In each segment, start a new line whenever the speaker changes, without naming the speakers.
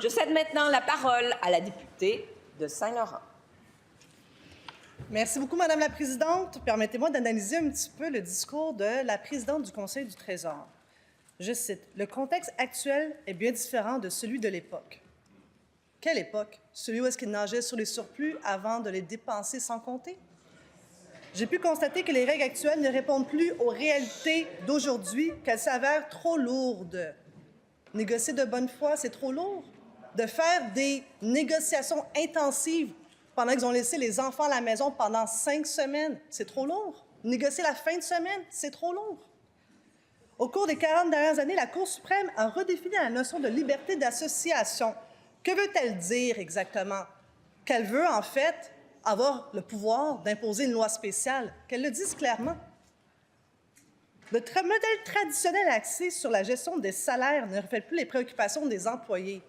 Je cède maintenant la parole à la députée de Saint-Laurent.
Merci beaucoup, Madame la Présidente. Permettez-moi d'analyser un petit peu le discours de la présidente du Conseil du Trésor. Je cite, « Le contexte actuel est bien différent de celui de l'époque. » Quelle époque? Celui où est-ce qu'ils nageaient sur les surplus avant de les dépenser sans compter? J'ai pu constater que les règles actuelles ne répondent plus aux réalités d'aujourd'hui, qu'elles s'avèrent trop lourdes. Négocier de bonne foi, c'est trop lourd. De faire des négociations intensives pendant qu'ils ont laissé les enfants à la maison pendant 5 semaines, c'est trop lourd. Négocier la fin de semaine, c'est trop lourd. Au cours des 40 dernières années, la Cour suprême a redéfini la notion de liberté d'association. Que veut-elle dire exactement? Qu'elle veut, en fait, avoir le pouvoir d'imposer une loi spéciale. Qu'elle le dise clairement. Le modèle traditionnel axé sur la gestion des salaires ne reflète plus les préoccupations des employés.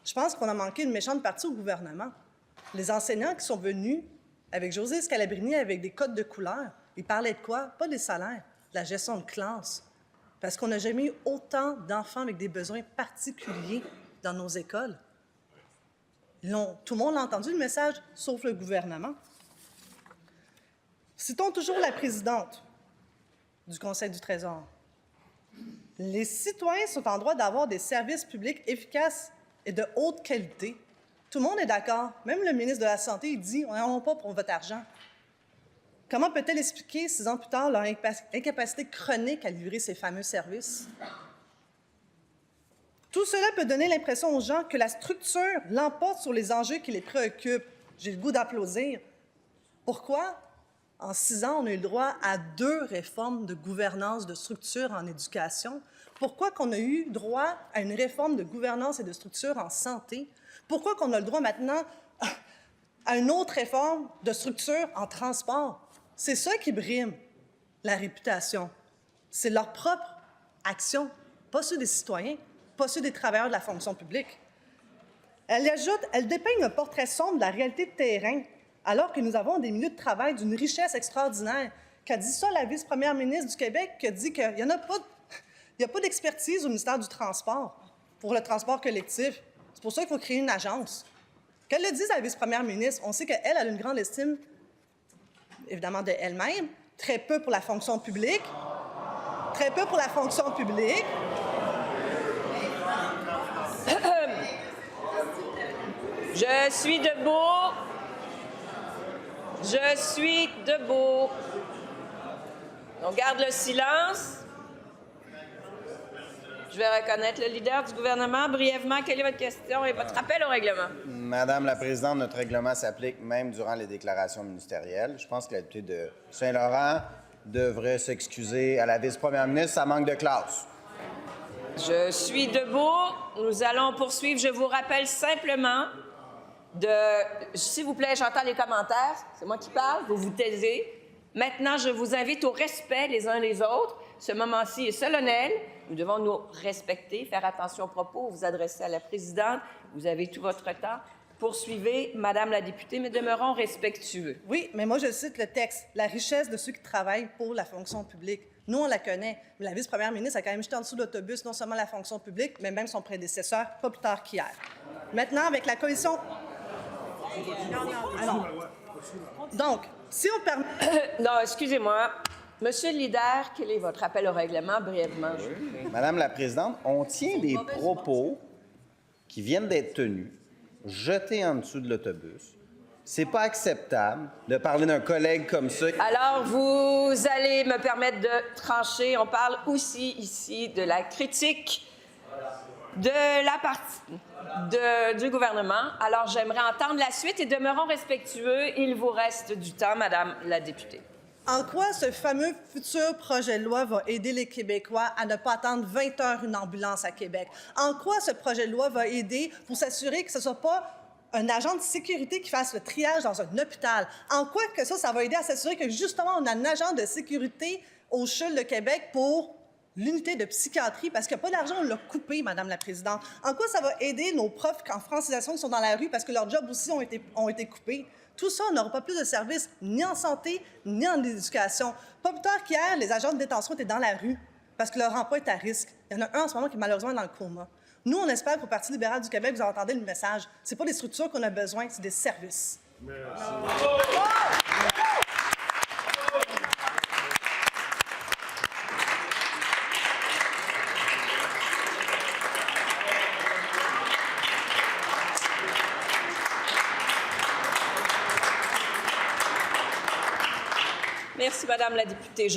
Je pense qu'on a manqué une méchante partie au gouvernement. Les enseignants qui sont venus avec José Scalabrini avec des codes de couleur, ils parlaient de quoi? Pas des salaires, de la gestion de classe. Parce qu'on n'a jamais eu autant d'enfants avec des besoins particuliers dans nos écoles. Tout le monde a entendu le message, sauf le gouvernement. Citons toujours la présidente du Conseil du Trésor. Les citoyens sont en droit d'avoir des services publics efficaces et de haute qualité. Tout le monde est d'accord. Même le ministre de la Santé, il dit « on n'en a pas pour votre argent ». Comment peut-elle expliquer, 6 ans plus tard, leur incapacité chronique à livrer ces fameux services? Tout cela peut donner l'impression aux gens que la structure l'emporte sur les enjeux qui les préoccupent. J'ai le goût d'applaudir. Pourquoi? En 6 ans, on a eu le droit à 2 réformes de gouvernance de structure en éducation. Pourquoi qu'on a eu droit à une réforme de gouvernance et de structure en santé? Pourquoi qu'on a le droit maintenant à une autre réforme de structure en transport? C'est ça qui brime la réputation. C'est leur propre action, pas ceux des citoyens, pas ceux des travailleurs de la fonction publique. Elle ajoute, elle dépeigne un portrait sombre de la réalité de terrain, alors que nous avons des milieux de travail d'une richesse extraordinaire. Qu'a dit ça la vice-première ministre du Québec, qui a dit qu'il n'y a pas d'expertise au ministère du Transport pour le transport collectif. C'est pour ça qu'il faut créer une agence. Qu'elle le dise à la vice-première ministre, on sait qu'elle a une grande estime, évidemment, de elle-même, très peu pour la fonction publique, très peu pour la fonction publique.
Je suis debout. Je suis debout. On garde le silence. Je vais reconnaître le leader du gouvernement. Brièvement, quelle est votre question et votre rappel au règlement?
Madame la Présidente, notre règlement s'applique même durant les déclarations ministérielles. Je pense que la députée de Saint-Laurent devrait s'excuser à la vice-première ministre. Ça manque de classe.
Je suis debout. Nous allons poursuivre. Je vous rappelle simplement s'il vous plaît, j'entends les commentaires. C'est moi qui parle. Vous vous taisez. Maintenant, je vous invite au respect les uns les autres. Ce moment-ci est solennel. Nous devons nous respecter, faire attention aux propos, vous adresser à la présidente. Vous avez tout votre temps. Poursuivez, Madame la députée, mais demeurons respectueux.
Oui, mais moi, je cite le texte. La richesse de ceux qui travaillent pour la fonction publique. Nous, on la connaît. Mais la vice-première ministre a quand même jeté en dessous de l'autobus non seulement la fonction publique, mais même son prédécesseur, pas plus tard qu'hier. Maintenant, avec la coalition... Donc, si on permet...
Non, excusez-moi. Monsieur le leader, quel est votre appel au règlement, brièvement?
Madame la Présidente, on tient des propos qui viennent d'être tenus, jetés en dessous de l'autobus. C'est pas acceptable de parler d'un collègue comme ça.
Alors, vous allez me permettre de trancher. On parle aussi ici de la critique de la partie du gouvernement. Alors, j'aimerais entendre la suite et demeurons respectueux. Il vous reste du temps, Madame la députée.
En quoi ce fameux futur projet de loi va aider les Québécois à ne pas attendre 20 heures une ambulance à Québec? En quoi ce projet de loi va aider pour s'assurer que ce ne soit pas un agent de sécurité qui fasse le triage dans un hôpital? En quoi que ça va aider à s'assurer que, justement, on a un agent de sécurité au CHUL de Québec pour l'unité de psychiatrie, parce qu'il n'y a pas d'argent, on l'a coupé, Madame la Présidente. En quoi ça va aider nos profs en francisation qui sont dans la rue parce que leurs jobs aussi ont été coupés? Tout ça, on n'aura pas plus de services ni en santé, ni en éducation. Pas plus tard qu'hier, les agents de détention étaient dans la rue parce que leur emploi est à risque. Il y en a un en ce moment qui est malheureusement dans le coma. Nous, on espère qu'au Parti libéral du Québec, vous entendez le message. C'est pas des structures qu'on a besoin, c'est des services.
Merci, Madame la députée.